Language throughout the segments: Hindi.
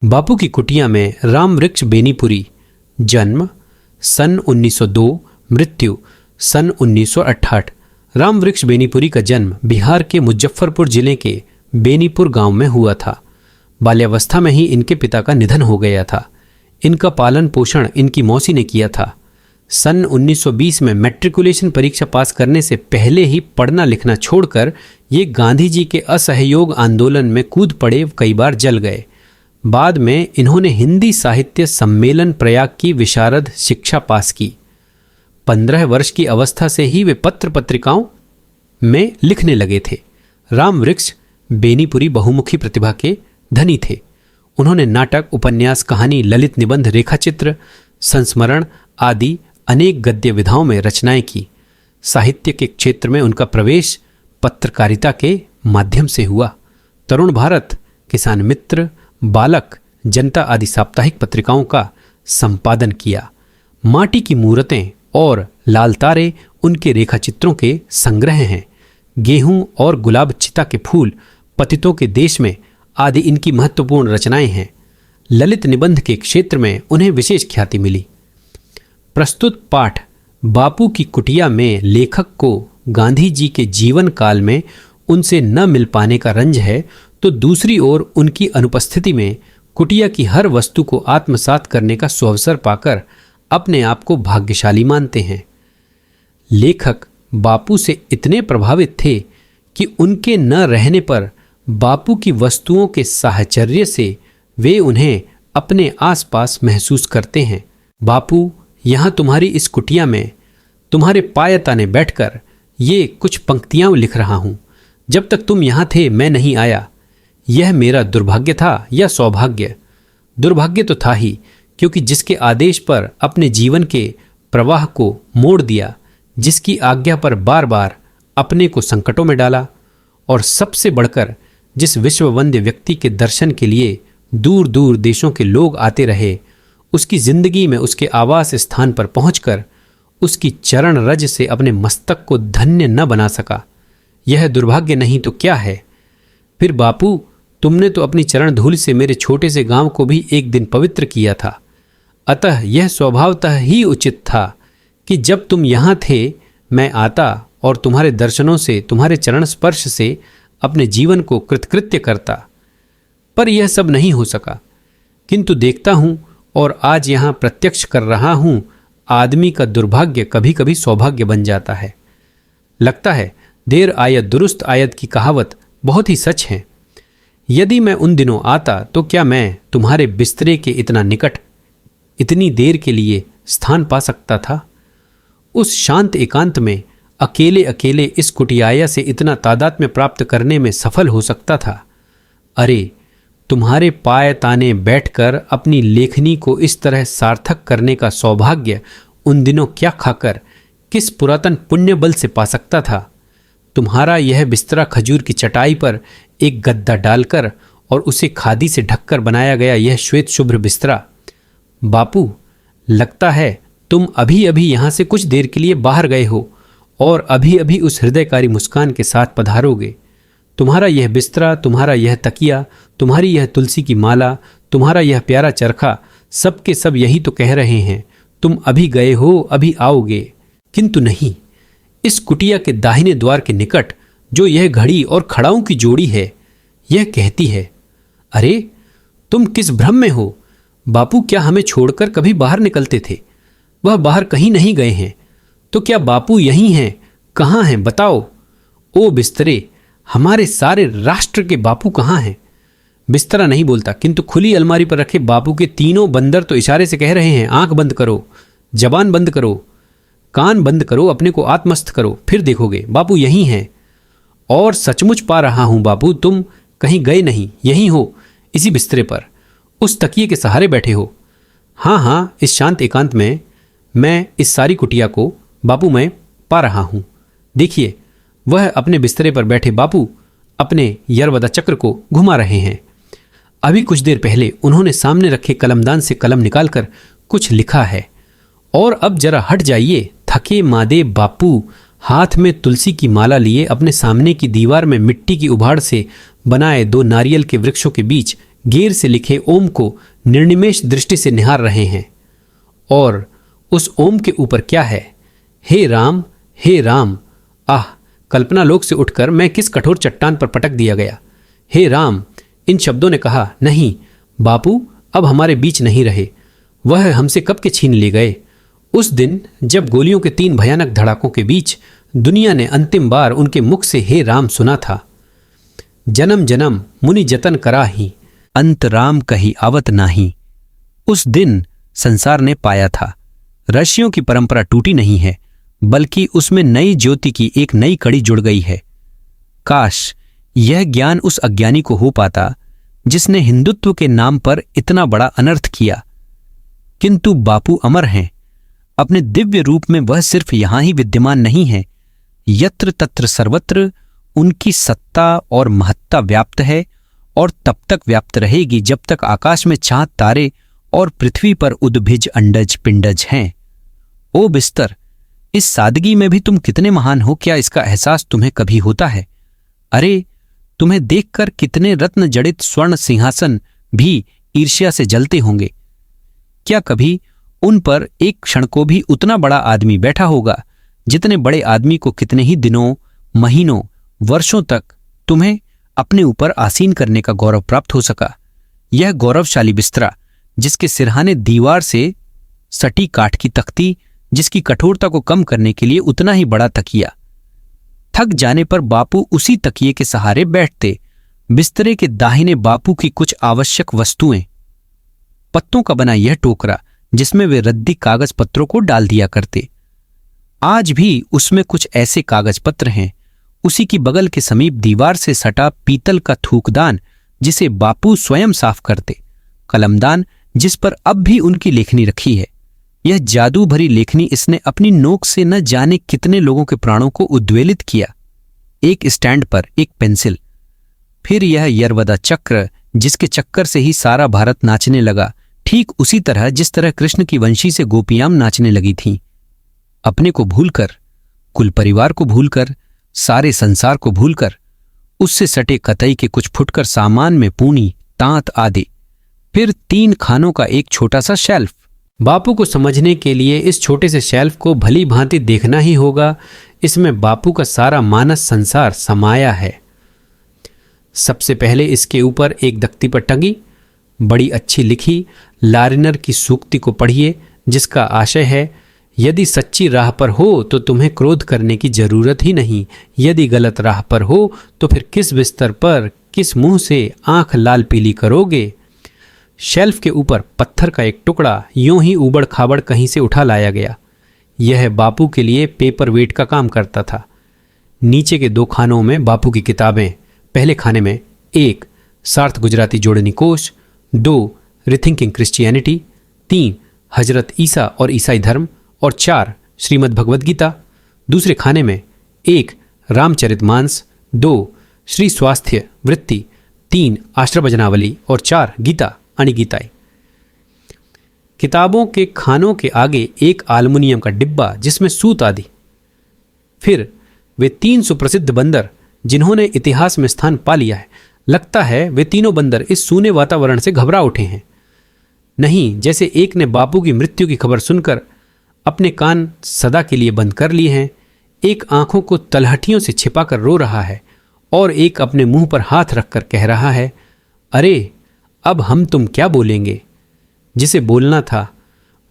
बापू की कुटिया में राम वृक्ष बेनीपुरी। जन्म सन 1902, मृत्यु सन 1968। राम वृक्ष बेनीपुरी का जन्म बिहार के मुजफ्फरपुर जिले के बेनीपुर गांव में हुआ था। बाल्यावस्था में ही इनके पिता का निधन हो गया था। इनका पालन पोषण इनकी मौसी ने किया था। सन 1920 में मैट्रिकुलेशन परीक्षा पास करने से पहले ही पढ़ना लिखना छोड़कर ये गांधी जी के असहयोग आंदोलन में कूद पड़े, कई बार जल गए। बाद में इन्होंने हिंदी साहित्य सम्मेलन प्रयाग की विशारद शिक्षा पास की। 15 वर्ष की अवस्था से ही वे पत्र पत्रिकाओं में लिखने लगे थे। राम वृक्ष बेनीपुरी बहुमुखी प्रतिभा के धनी थे। उन्होंने नाटक, उपन्यास, कहानी, ललित निबंध, रेखाचित्र, संस्मरण आदि अनेक गद्य विधाओं में रचनाएं की। साहित्य के क्षेत्र में उनका प्रवेश पत्रकारिता के माध्यम से हुआ। तरुण भारत, किसान मित्र, बालक, जनता आदि साप्ताहिक पत्रिकाओं का संपादन किया। माटी की मूर्तें और लाल तारे उनके रेखाचित्रों के संग्रह हैं। गेहूं और गुलाब चिता के फूल, पतितों के देश में आदि इनकी महत्वपूर्ण रचनाएं हैं। ललित निबंध के क्षेत्र में उन्हें विशेष ख्याति मिली। प्रस्तुत पाठ बापू की कुटिया में लेखक को गांधी जी के जीवन काल में उनसे न मिल पाने का रंज है, तो दूसरी ओर उनकी अनुपस्थिति में कुटिया की हर वस्तु को आत्मसात करने का सुअवसर पाकर अपने आप को भाग्यशाली मानते हैं। लेखक बापू से इतने प्रभावित थे कि उनके न रहने पर बापू की वस्तुओं के साहचर्य से वे उन्हें अपने आसपास महसूस करते हैं। बापू, यहाँ तुम्हारी इस कुटिया में तुम्हारे पायताने बैठकर ये कुछ पंक्तियां लिख रहा हूं। जब तक तुम यहाँ थे मैं नहीं आया। यह मेरा दुर्भाग्य था या सौभाग्य? दुर्भाग्य तो था ही, क्योंकि जिसके आदेश पर अपने जीवन के प्रवाह को मोड़ दिया, जिसकी आज्ञा पर बार बार अपने को संकटों में डाला, और सबसे बढ़कर जिस विश्ववंद्य व्यक्ति के दर्शन के लिए दूर दूर देशों के लोग आते रहे, उसकी जिंदगी में उसके आवास स्थान पर पहुंचकर उसकी चरण रज से अपने मस्तक को धन्य न बना सका। यह दुर्भाग्य नहीं तो क्या है? फिर बापू, तुमने तो अपनी चरण धूल से मेरे छोटे से गांव को भी एक दिन पवित्र किया था। अतः यह स्वभावतः ही उचित था कि जब तुम यहाँ थे मैं आता और तुम्हारे दर्शनों से, तुम्हारे चरण स्पर्श से अपने जीवन को कृतकृत्य करता। पर यह सब नहीं हो सका। किंतु देखता हूं और आज यहाँ प्रत्यक्ष कर रहा हूं, आदमी का दुर्भाग्य कभी कभी सौभाग्य बन जाता है। लगता है देर आयत दुरुस्त आयत की कहावत बहुत ही सच है। यदि मैं उन दिनों आता तो क्या मैं तुम्हारे बिस्तरे के इतना निकट, इतनी देर के लिए स्थान पा सकता था? उस शांत एकांत में अकेले अकेले इस कुटियाया से इतना तादात्म्य प्राप्त करने में सफल हो सकता था? अरे, तुम्हारे पाय ताने बैठकर अपनी लेखनी को इस तरह सार्थक करने का सौभाग्य उन दिनों क्या खाकर, किस पुरातन पुण्य बल से पा सकता था? तुम्हारा यह बिस्तरा खजूर की चटाई पर एक गद्दा डालकर और उसे खादी से ढककर बनाया गया यह श्वेत शुभ्र बिस्तरा। बापू, लगता है तुम अभी अभी यहाँ से कुछ देर के लिए बाहर गए हो और अभी अभी उस हृदयकारी मुस्कान के साथ पधारोगे। तुम्हारा यह बिस्तरा, तुम्हारा यह तकिया, तुम्हारी यह तुलसी की माला, तुम्हारा यह प्यारा चरखा, सब के सब यही तो कह रहे हैं तुम अभी गए हो, अभी आओगे। किंतु नहीं, इस कुटिया के दाहिने द्वार के निकट जो यह घड़ी और खड़ाओं की जोड़ी है, यह कहती है, अरे तुम किस भ्रम में हो? बापू क्या हमें छोड़कर कभी बाहर निकलते थे? वह बाहर कहीं नहीं गए हैं। तो क्या बापू यहीं हैं? कहाँ हैं बताओ? ओ बिस्तरे, हमारे सारे राष्ट्र के बापू कहाँ हैं? बिस्तरा नहीं बोलता, किंतु खुली अलमारी पर रखे बापू के तीनों बंदर तो इशारे से कह रहे हैं, आंख बंद करो, जबान बंद करो, कान बंद करो, अपने को आत्मस्थ करो, फिर देखोगे बापू यहीं हैं। और सचमुच पा रहा हूं बापू, तुम कहीं गए नहीं, यहीं हो, इसी बिस्तरे पर, उस तकिए के सहारे बैठे हो। हाँ हाँ, इस शांत एकांत में मैं इस सारी कुटिया को बापू मैं पा रहा हूं। देखिए, वह अपने बिस्तरे पर बैठे बापू अपने यरवदा चक्र को घुमा रहे हैं। अभी कुछ देर पहले उन्होंने सामने रखे कलमदान से कलम निकालकर कुछ लिखा है। और अब जरा हट जाइए, थके मादे बापू हाथ में तुलसी की माला लिए अपने सामने की दीवार में मिट्टी की उभाड़ से बनाए 2 नारियल के वृक्षों के बीच गेर से लिखे ओम को निर्निमेष दृष्टि से निहार रहे हैं। और उस ओम के ऊपर क्या है? हे राम, हे राम। आह, कल्पना लोक से उठकर मैं किस कठोर चट्टान पर पटक दिया गया। हे राम, इन शब्दों ने कहा, नहीं बापू, अब हमारे बीच नहीं रहे। वह हमसे कब के छीन ले गए। उस दिन जब गोलियों के 3 भयानक धड़ाकों के बीच दुनिया ने अंतिम बार उनके मुख से हे राम सुना था। जन्म जन्म मुनि जतन कराही, अंत राम कही आवत नाही। उस दिन संसार ने पाया था ऋषियों की परंपरा टूटी नहीं है, बल्कि उसमें नई ज्योति की एक नई कड़ी जुड़ गई है। काश यह ज्ञान उस अज्ञानी को हो पाता जिसने हिंदुत्व के नाम पर इतना बड़ा अनर्थ किया। किंतु बापू अमर हैं। अपने दिव्य रूप में वह सिर्फ यहां ही विद्यमान नहीं है, यत्र तत्र सर्वत्र उनकी सत्ता और महत्ता व्याप्त है और तब तक व्याप्त रहेगी जब तक आकाश में चांद तारे और पृथ्वी पर उद्भिज अंडज पिंडज हैं। ओ बिस्तर, इस सादगी में भी तुम कितने महान हो, क्या इसका एहसास तुम्हें कभी होता है? अरे, तुम्हें देखकर कितने रत्न जड़ित स्वर्ण सिंहासन भी ईर्ष्या से जलते होंगे। क्या कभी उन पर एक क्षण को भी उतना बड़ा आदमी बैठा होगा जितने बड़े आदमी को कितने ही दिनों, महीनों, वर्षों तक तुम्हें अपने ऊपर आसीन करने का गौरव प्राप्त हो सका? यह गौरवशाली बिस्तरा, जिसके सिरहाने दीवार से सटी काठ की तख्ती, जिसकी कठोरता को कम करने के लिए उतना ही बड़ा तकिया। थक जाने पर बापू उसी तकिए के सहारे बैठते। बिस्तरे के दाहिने बापू की कुछ आवश्यक वस्तुएं, पत्तों का बना यह टोकरा जिसमें वे रद्दी कागज पत्रों को डाल दिया करते, आज भी उसमें कुछ ऐसे कागज पत्र हैं। उसी की बगल के समीप दीवार से सटा पीतल का थूकदान जिसे बापू स्वयं साफ करते, कलमदान जिस पर अब भी उनकी लेखनी रखी है। यह जादू भरी लेखनी इसने अपनी नोक से न जाने कितने लोगों के प्राणों को उद्वेलित किया। एक स्टैंड पर एक पेंसिल, फिर यह यरवदा चक्र जिसके चक्कर से ही सारा भारत नाचने लगा, ठीक उसी तरह जिस तरह कृष्ण की वंशी से गोपियां नाचने लगी थीं। अपने को भूलकर, कुल परिवार को भूलकर, सारे संसार को भूलकर, उससे सटे कतई के कुछ फुटकर सामान में पूनी, तांत आदि, फिर 3 खानों का एक छोटा सा शेल्फ। बापू को समझने के लिए इस छोटे से शेल्फ को भली भांति देखना ही होगा। इसमें बापू का सारा मानस संसार समाया है। सबसे पहले इसके ऊपर एक दख्ती पर टंगी बड़ी अच्छी लिखी लारिनर की सूक्ति को पढ़िए, जिसका आशय है, यदि सच्ची राह पर हो तो तुम्हें क्रोध करने की जरूरत ही नहीं, यदि गलत राह पर हो तो फिर किस बिस्तर पर, किस मुंह से आंख लाल पीली करोगे। शेल्फ के ऊपर पत्थर का एक टुकड़ा यूं ही ऊबड़ खाबड़ कहीं से उठा लाया गया। यह बापू के लिए पेपर वेट का काम करता था। नीचे के 2 खानों में बापू की किताबें। पहले खाने में 1 सार्थ गुजराती जोड़नी कोश, 2 रिथिंकिंग क्रिश्चियनिटी, 3 हजरत ईसा और ईसाई धर्म और 4 श्रीमद् भगवद गीता। दूसरे खाने में 1 रामचरितमानस, 2 श्री स्वास्थ्य वृत्ति, 3 आश्रभजनावली और 4 गीता अणिगीताई। किताबों के खानों के आगे एक एल्युमिनियम का डिब्बा जिसमें सूत आदि। फिर वे 3 सुप्रसिद्ध बंदर जिन्होंने इतिहास में स्थान पा लिया है। लगता है वे तीनों बंदर इस सूने वातावरण से घबरा उठे हैं। नहीं, जैसे एक ने बापू की मृत्यु की खबर सुनकर अपने कान सदा के लिए बंद कर लिए हैं, एक आंखों को तलहटियों से छिपाकर रो रहा है और एक अपने मुंह पर हाथ रखकर कह रहा है, अरे अब हम तुम क्या बोलेंगे। जिसे बोलना था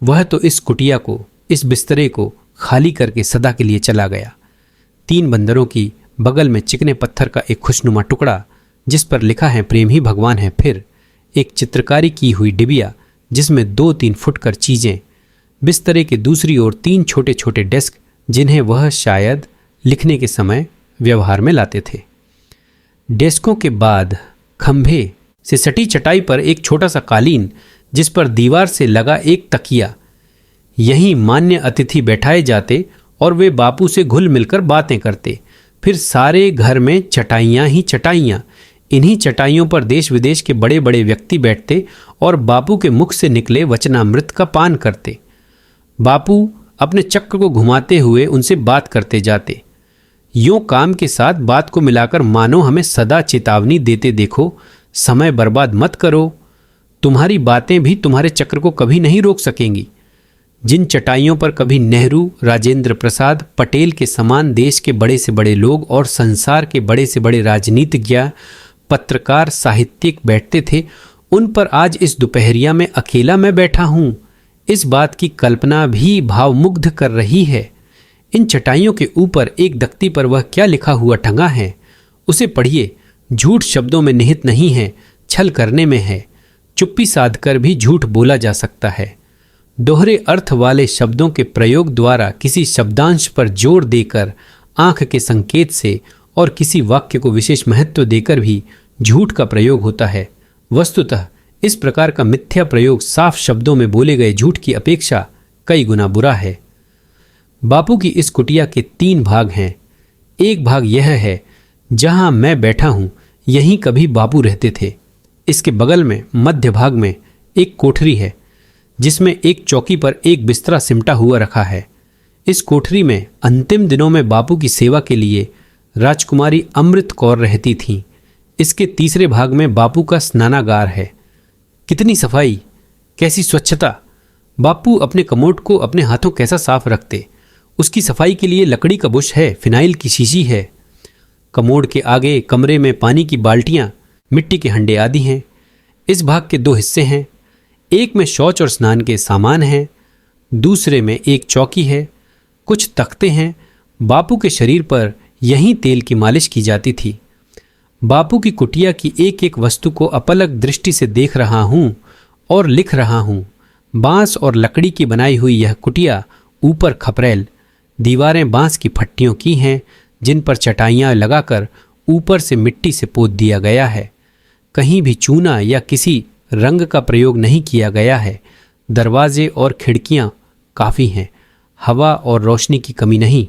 वह तो इस कुटिया को, इस बिस्तरे को खाली करके सदा के लिए चला गया। 3 बंदरों की बगल में चिकने पत्थर का एक खुशनुमा टुकड़ा जिस पर लिखा है प्रेम ही भगवान है। फिर एक चित्रकारी की हुई डिबिया जिसमें 2-3 फुटकर चीजें। बिस्तरे के दूसरी ओर 3 छोटे छोटे डेस्क जिन्हें वह शायद लिखने के समय व्यवहार में लाते थे। डेस्कों के बाद खंभे से सटी चटाई पर एक छोटा सा कालीन जिस पर दीवार से लगा एक तकिया। यहीं मान्य अतिथि बैठाए जाते और वे बापू से घुल मिलकर बातें करते। फिर सारे घर में चटाइयाँ ही चटाइयाँ। इन्हीं चटाइयों पर देश विदेश के बड़े बड़े व्यक्ति बैठते और बापू के मुख से निकले वचनामृत का पान करते। बापू अपने चक्र को घुमाते हुए उनसे बात करते जाते। यूं काम के साथ बात को मिलाकर मानो हमें सदा चेतावनी देते देखो, समय बर्बाद मत करो। तुम्हारी बातें भी तुम्हारे चक्र को कभी नहीं रोक सकेंगी। जिन चटाइयों पर कभी नेहरू, राजेंद्र प्रसाद, पटेल के समान देश के बड़े से बड़े लोग और संसार के बड़े से बड़े राजनीतिज्ञ, पत्रकार, साहित्यिक बैठते थे, उन पर आज इस दोपहरिया में अकेला मैं बैठा हूं। इस बात की कल्पना भी भावमुग्ध कर रही है। इन चटाइयों के ऊपर एक दख्ती पर वह क्या लिखा हुआ टंगा है, उसे पढ़िए। झूठ शब्दों में निहित नहीं है, छल करने में है। चुप्पी साधकर भी झूठ बोला जा सकता है। दोहरे अर्थ वाले शब्दों के प्रयोग द्वारा किसी शब्दांश पर जोर देकर, आंख के संकेत से और किसी वाक्य को विशेष महत्व देकर भी झूठ का प्रयोग होता है। वस्तुतः इस प्रकार का मिथ्या प्रयोग साफ शब्दों में बोले गए झूठ की अपेक्षा कई गुना बुरा है। बापू की इस कुटिया के 3 भाग हैं। एक भाग यह है जहां मैं बैठा हूं, यहीं कभी बापू रहते थे। इसके बगल में मध्य भाग में एक कोठरी है जिसमें एक चौकी पर एक बिस्तरा सिमटा हुआ रखा है। इस कोठरी में अंतिम दिनों में बापू की सेवा के लिए राजकुमारी अमृत कौर रहती थीं। इसके तीसरे भाग में बापू का स्नानागार है। कितनी सफाई, कैसी स्वच्छता! बापू अपने कमोड को अपने हाथों कैसा साफ रखते। उसकी सफाई के लिए लकड़ी का बुश है, फिनाइल की शीशी है। कमोड के आगे कमरे में पानी की बाल्टियां, मिट्टी के हंडे आदि हैं। इस भाग के 2 हिस्से हैं। एक में शौच और स्नान के सामान हैं, दूसरे में एक चौकी है, कुछ तख्ते हैं। बापू के शरीर पर यहीं तेल की मालिश की जाती थी। बापू की कुटिया की एक एक वस्तु को अपलक दृष्टि से देख रहा हूं और लिख रहा हूं। बांस और लकड़ी की बनाई हुई यह कुटिया ऊपर खपरेल, दीवारें बांस की फट्टियों की हैं जिन पर चटाइयां लगाकर ऊपर से मिट्टी से पोत दिया गया है। कहीं भी चूना या किसी रंग का प्रयोग नहीं किया गया है। दरवाजे और खिड़कियां काफ़ी हैं, हवा और रोशनी की कमी नहीं।